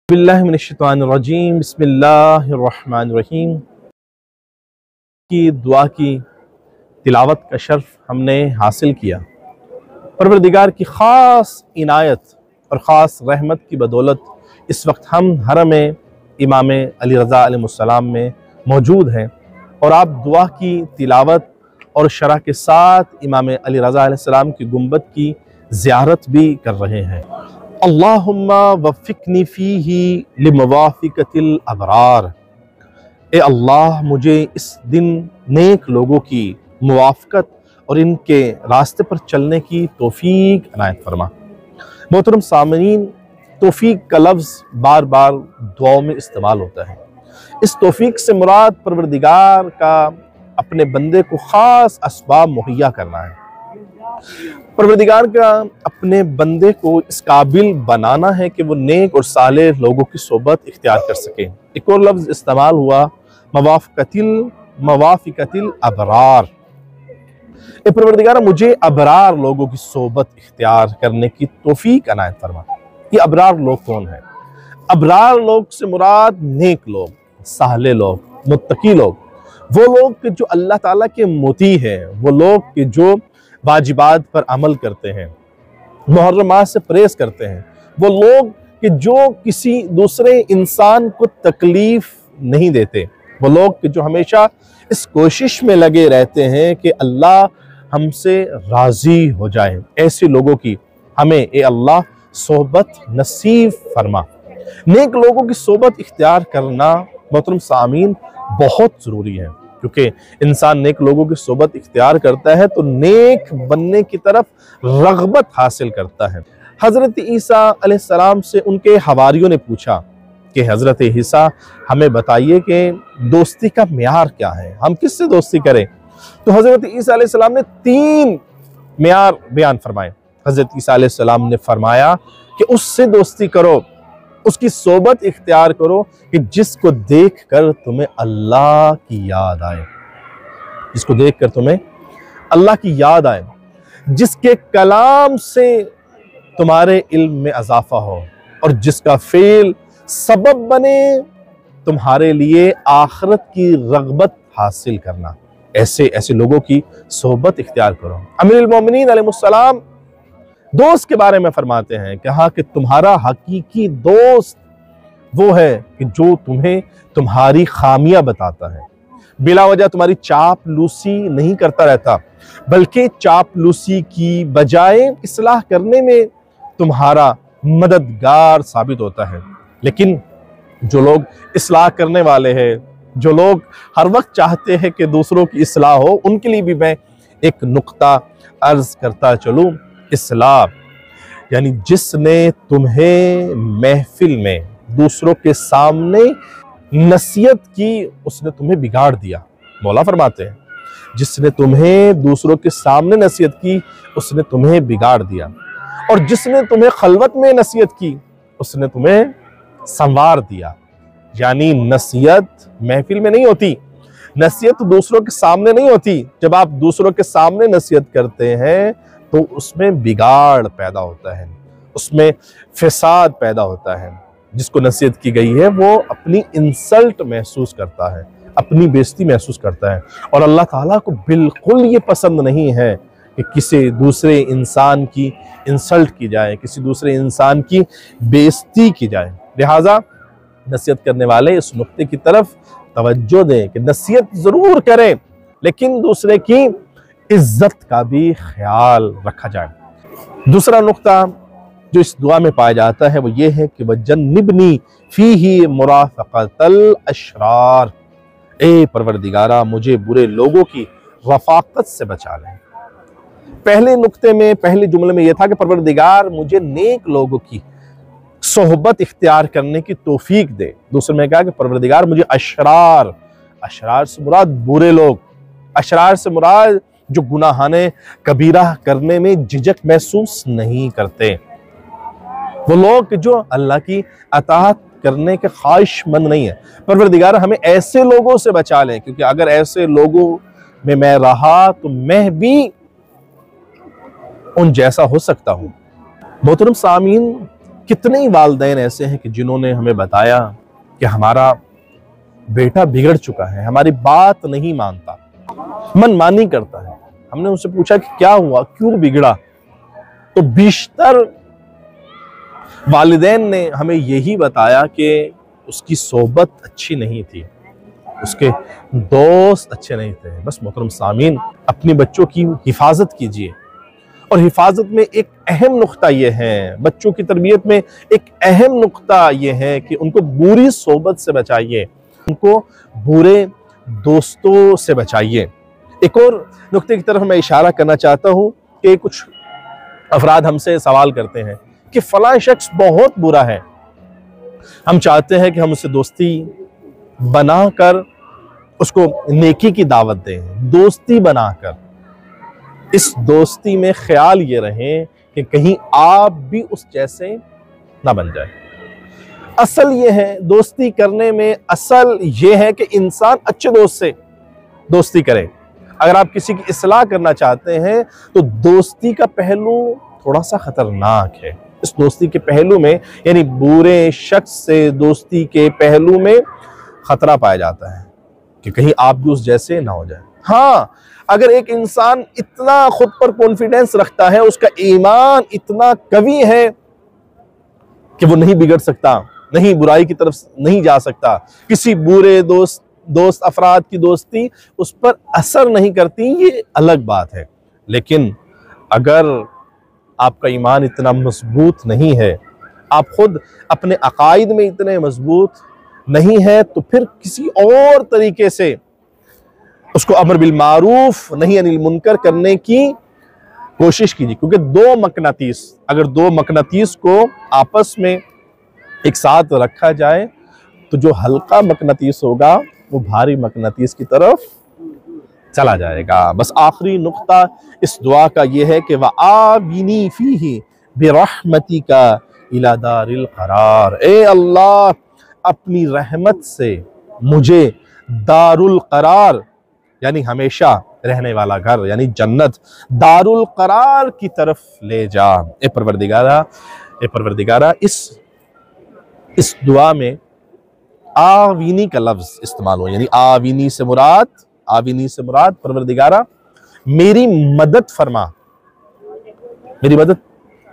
बिस्मिल्लाहिर्रहमानिर्रहीम बिस्मिल्लाहिर्रहमानिर्रहीम की दुआ की तिलावत का शर्फ हमने हासिल किया। परवरदिगार की ख़ास इनायत और ख़ास रहमत की बदौलत इस वक्त हम हरम इमाम अली रज़ा अलैहिस्सलाम में मौजूद हैं और आप दुआ की तिलावत और शरह के साथ इमाम अली रज़ा अलैहिस्सलाम की गुंबद की ज़ियारत भी कर रहे हैं। अल्लाहुम्मा वफ़िक़नी फ़ीही लिमवाफ़िक़तिल अबरार। ए अल्लाह, मुझे इस दिन नेक लोगों की मुवाफ़क़त और इनके रास्ते पर चलने की तौफ़ीक अनायत फरमा। मोहतरम सामईन, तौफ़ीक का लफ्ज़ बार बार दुआओं में इस्तेमाल होता है। इस तौफ़ीक से मुराद परवरदिगार का अपने बंदे को ख़ास असबाब मुहैया करना है। परवरदिगार का अपने बंदे को इस काबिल बनाना है कि वो नेक और साले लोगों की सोबत इख्तियार कर सके। एक और लफ्ज़ इस्तेमाल हुआ मवाफ़िक़तिल अबरार। ए परवरदिगार, मुझे अबरार लोगों की सोबत इख्तियार करने की तौफ़ीक अनायत फरमा। ये अबरार लोग कौन है? अबरार लोग से मुराद नेक लोग, साले लोग, मुत्तकी लोग, वो लोग कि जो अल्लाह ताला के मोती हैं, वो लोग कि जो वाजिबात पर अमल करते हैं, मुहर्रमात से परहेज करते हैं, वो लोग कि जो किसी दूसरे इंसान को तकलीफ नहीं देते, वो लोग कि जो हमेशा इस कोशिश में लगे रहते हैं कि अल्लाह हमसे राज़ी हो जाए। ऐसे लोगों की हमें ए अल्लाह सोहबत नसीब फरमा। नेक लोगों की सोहबत इख्तियार करना मोहतरम सामीन बहुत ज़रूरी है, क्योंकि इंसान नेक लोगों की सोबत इख्तियार करता है तो नेक बनने की तरफ रग़बत हासिल करता है। हज़रत ईसा अलैहिस्सलाम से उनके हवारियों ने पूछा कि हज़रत ईसा, हमें बताइए कि दोस्ती का मेयार क्या है, हम किससे दोस्ती करें? तो हज़रत ईसा अलैहिस्सलाम ने 3 मेयार बयान फरमाए। हज़रत ईसा अलैहिस्सलाम ने फरमाया कि उससे दोस्ती करो, उसकी सोबत इख्तियार करो कि जिसको देख कर तुम्हें अल्लाह की याद आए, जिसको देख कर तुम्हें अल्लाह की याद आए, जिसके कलाम से तुम्हारे इल्म में अज़ाफ़ा हो और जिसका फ़ेल सबब बने तुम्हारे लिए आखिरत की रग़बत हासिल करना। ऐसे लोगों की सोबत इख्तियार करो। अमीरुल मोमिनीन अलैहिस्सलाम दोस्त के बारे में फरमाते हैं, कहा कि तुम्हारा हकीकी दोस्त वो है कि जो तुम्हें तुम्हारी खामियां बताता है, बिला वजह तुम्हारी चापलूसी नहीं करता रहता, बल्कि चापलूसी की बजाय इस्लाह करने में तुम्हारा मददगार साबित होता है। लेकिन जो लोग इस्लाह करने वाले हैं, जो लोग हर वक्त चाहते हैं कि दूसरों की इस्लाह हो, उनके लिए भी मैं एक नुक्ता अर्ज करता चलूं। इस्लाह यानी जिसने तुम्हें महफिल में दूसरों के सामने नसीहत की, उसने तुम्हें बिगाड़ दिया। मौला फरमाते हैं, जिसने तुम्हें दूसरों के सामने नसीहत की, उसने तुम्हें बिगाड़ दिया, और जिसने तुम्हें खलवत में नसीहत की, उसने तुम्हें संवार दिया। यानी नसीहत महफिल में नहीं होती, नसीहत दूसरों के सामने नहीं होती। जब आप दूसरों के सामने नसीहत करते हैं तो उसमें बिगाड़ पैदा होता है, उसमें फसाद पैदा होता है। जिसको नसीहत की गई है वो अपनी इंसल्ट महसूस करता है, अपनी बेइज्जती महसूस करता है, और अल्लाह ताला को बिल्कुल ये पसंद नहीं है कि किसी दूसरे इंसान की इंसल्ट की जाए, किसी दूसरे इंसान की बेइज्जती की जाए। लिहाजा नसीहत करने वाले इस नुक्ते की तरफ तवज्जो दें कि नसीहत ज़रूर करें, लेकिन दूसरे की इज्जत का भी ख्याल रखा जाए। दूसरा नुक्ता जो इस दुआ में पाया जाता है वो ये है कि वजन्निबनी फीही मुराफ़क़तल अशरार। ए परवरदिगारा, मुझे बुरे लोगों की रफ़ाक़त से बचा लें। पहले नुक्ते में, पहले जुमले में यह था कि परवरदिगार मुझे नेक लोगों की सोहबत इख्तियार करने की तौफीक दे। दूसरे में कहा कि परवरदिगार मुझे अशरार, अशरार से मुराद बुरे लोग, अशरार से मुराद जो गुनाहाने कबीरा करने में झिझक महसूस नहीं करते, वो लोग जो अल्लाह की अताअत करने के ख्वाहिशमंद नहीं है। परवरदिगार हमें ऐसे लोगों से बचा लें, क्योंकि अगर ऐसे लोगों में मैं रहा तो मैं भी उन जैसा हो सकता हूं। मोहतरम सामीन, कितने ही वालिदैन ऐसे हैं कि जिन्होंने हमें बताया कि हमारा बेटा बिगड़ चुका है, हमारी बात नहीं मानता, मनमानी करता है। हमने उनसे पूछा कि क्या हुआ, क्यों बिगड़ा, तो बेशतर वालिदैन ने हमें यही बताया कि उसकी सोबत अच्छी नहीं थी, उसके दोस्त अच्छे नहीं थे। बस मोहतरम सामीन, अपने बच्चों की हिफाजत कीजिए। और हिफाजत में एक अहम नुक्ता यह है, बच्चों की तरबियत में एक अहम नुक्ता यह है कि उनको बुरी सोबत से बचाइए, उनको बुरे दोस्तों से बचाइए। एक और नुक्ते की तरफ मैं इशारा करना चाहता हूँ कि कुछ अफराद हमसे सवाल करते हैं कि फलां शख्स बहुत बुरा है, हम चाहते हैं कि हम उससे दोस्ती बनाकर उसको नेकी की दावत दें। दोस्ती बनाकर इस दोस्ती में ख्याल ये रहे कि कहीं आप भी उस जैसे ना बन जाए। असल ये है दोस्ती करने में, असल ये है कि इंसान अच्छे दोस्त से दोस्ती करे। अगर आप किसी की इस्लाह करना चाहते हैं तो दोस्ती का पहलू थोड़ा सा खतरनाक है। इस दोस्ती के पहलू में, यानी बुरे शख्स से दोस्ती के पहलू में खतरा पाया जाता है कि कहीं आप भी उस जैसे ना हो जाए। हाँ, अगर एक इंसान इतना खुद पर कॉन्फिडेंस रखता है, उसका ईमान इतना कवी है कि वो नहीं बिगड़ सकता, नहीं बुराई की तरफ नहीं जा सकता, किसी बुरे दोस्त अफराद की दोस्ती उस पर असर नहीं करती, ये अलग बात है। लेकिन अगर आपका ईमान इतना मजबूत नहीं है, आप खुद अपने अकायद में इतने मजबूत नहीं है, तो फिर किसी और तरीके से उसको अमर बिल मारूफ नहीं अनिल मुनकर करने की कोशिश कीजिए। क्योंकि अगर दो मकनातीस को आपस में एक साथ रखा जाए तो जो हल्का मकनातीस होगा वो भारी मकनातीस की तरफ चला जाएगा। बस आखिरी नुक्ता इस दुआ का ये है कि वआविनी फीही बिरहमतिका इला दारिल करार, ए अल्लाह अपनी रहमत से मुझे दारुल करार यानी हमेशा रहने वाला घर यानी जन्नत, दारुल करार की तरफ ले जा। ए परवरदिगारा, इस दुआ में आवीनी का लफ्ज इस्तेमाल हो, यानी आवीनी से मुराद परवरदिगारा मेरी मदद फरमा। मेरी मदद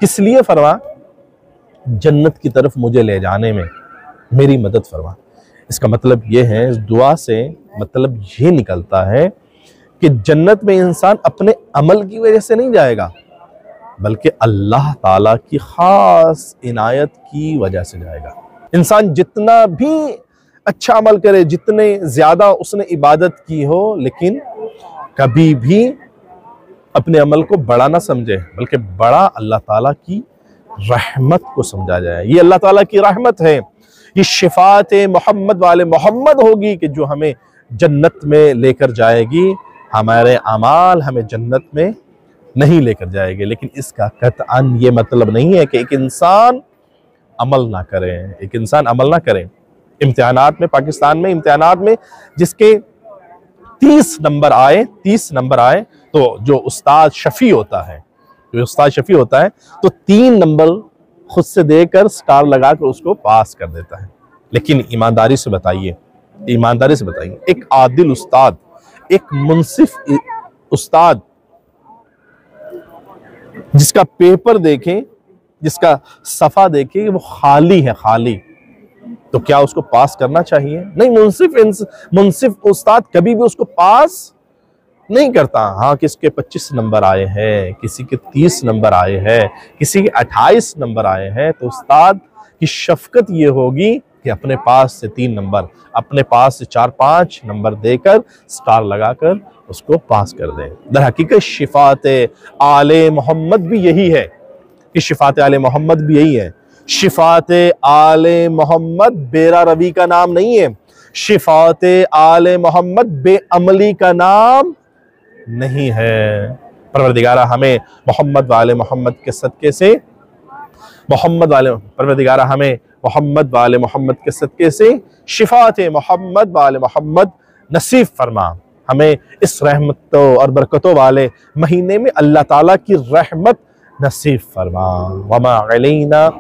किस लिए फरमा? जन्नत की तरफ मुझे ले जाने में मेरी मदद फरमा। इसका मतलब यह है, इस दुआ से मतलब ये निकलता है कि जन्नत में इंसान अपने अमल की वजह से नहीं जाएगा, बल्कि अल्लाह ताला की खास इनायत की वजह से जाएगा। इंसान जितना भी अच्छा अमल करे, जितने ज्यादा उसने इबादत की हो, लेकिन कभी भी अपने अमल को बड़ा ना समझे, बल्कि बड़ा अल्लाह ताला की रहमत को समझा जाए। ये अल्लाह ताला की रहमत है, ये शिफात मोहम्मद वाले मोहम्मद होगी कि जो हमें जन्नत में लेकर जाएगी। हमारे अमाल हमें जन्नत में नहीं लेकर जाएंगे। लेकिन इसका कतअन ये मतलब नहीं है कि एक इंसान अमल ना करे। इम्तिहानात में, पाकिस्तान में इम्तिहानात में जिसके 30 नंबर आए तो जो उस्ताद शफी होता है तो 3 नंबर खुद से देकर स्टार लगाकर उसको पास कर देता है। लेकिन ईमानदारी से बताइए, एक आदिल उस्ताद, एक मुंसिफ उस्ताद जिसका पेपर देखें, जिसका सफा देखें वो खाली, तो क्या उसको पास करना चाहिए? नहीं, मुंसिफ उस्ताद कभी भी उसको पास नहीं करता। हाँ, किसके 25 नंबर आए हैं, किसी के 30 नंबर आए हैं, किसी के 28 नंबर आए हैं, तो उस्ताद की शफकत ये होगी कि अपने पास से 3 नंबर, अपने पास से 4-5 नंबर देकर स्टार लगाकर उसको पास कर दें। दर हकीकत शिफात आले मोहम्मद भी यही है कि शिफात आले मोहम्मद बेरा रवि का नाम नहीं है, शिफात आले मोहम्मद बेअमली का नाम नहीं है। परवरदिगारा हमें मोहम्मद वाले मोहम्मद के सदके से शिफात मोहम्मद वाले मोहम्मद नसीब फरमा। हमें इस रहमतों और बरकतों वाले महीने में अल्लाह ताला की रहमत नसीब फरमा। वमा अलैना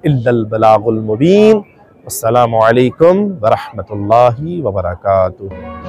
इल्लल बलागुल मुबीन। अस्सलामु अलैकुम व रहमतुल्लाहि व बरकातुहू।